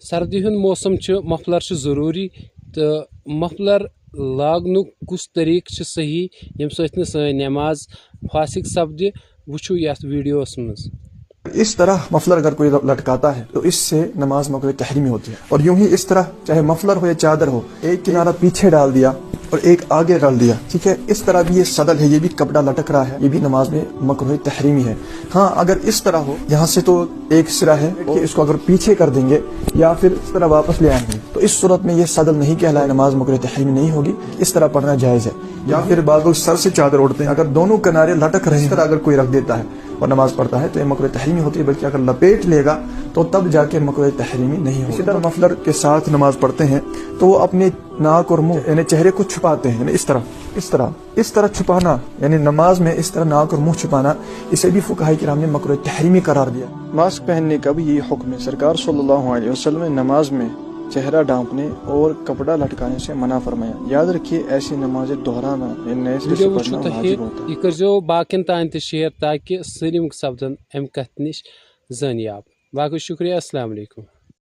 سردی ہند موسم مفلر ضروری تو مفلر لاگنک کس طریقہ صحیح یم سۭتۍ نہٕ سٲنۍ نماز فاسق سپدِ وٕچھو یتھ ویڈیوس منٛز. اس طرح مفلر اگر کوئی لٹکاتا ہے تو اس سے نماز مکروہ تحریمی ہوتی ہے. اور یوں ہی اس طرح چاہے مفلر ہو یا چادر ہو، ایک کنارہ پیچھے ڈال دیا اور ایک آگے ڈال دیا، ٹھیک ہے، اس طرح بھی یہ صدل ہے، یہ بھی کپڑا لٹک رہا ہے، یہ بھی نماز میں مکروہ تحریمی ہے. ہاں اگر اس طرح ہو، یہاں سے تو ایک سرا ہے کہ اس کو اگر پیچھے کر دیں گے یا پھر اس طرح واپس لے آئیں گے تو اس صورت میں یہ صدل نہیں کہلائے، نماز مکروہ تحریمی نہیں ہوگی، اس طرح پڑھنا جائز ہے. یا پھر بعض لوگ سر سے چادر اوڑھتے ہیں، اگر دونوں کنارے لٹک رہے ہیں، اس طرح اگر کوئی رکھ دیتا ہے اور نماز پڑھتا ہے تو یہ مکروہ تحریمی ہوتی ہے، بلکہ اگر لپیٹ لے گا تو تب جا کے مکروہ تحریمی نہیں ہوگی. اسی طرح مفلر کے ساتھ نماز پڑھتے ہیں تو وہ اپنے ناک اور منہ یعنی چہرے کو چھپاتے ہیں، یعنی اس طرح چھپانا، یعنی نماز میں اس طرح ناک اور منہ چھپانا، اسے بھی فقہاء کرام نے مکروہ تحریمی قرار دیا. ماسک پہننے کا بھی یہ حکم ہے. سرکار صلی اللہ علیہ وسلم نے نماز میں چہرہ ڈھانپنے اور کپڑا لٹکانے سے منع فرمایا. یاد رکھیے ایسی نمازیں دہرانا نئے سرے سے پڑھنا واجب ہوتا ہے. یہ کرزو باقین تان تہ شیئر تاکہ سٲلِم سپدن امہ کتھ نش زٲنیاب. باقی شکریہ. السلام علیکم.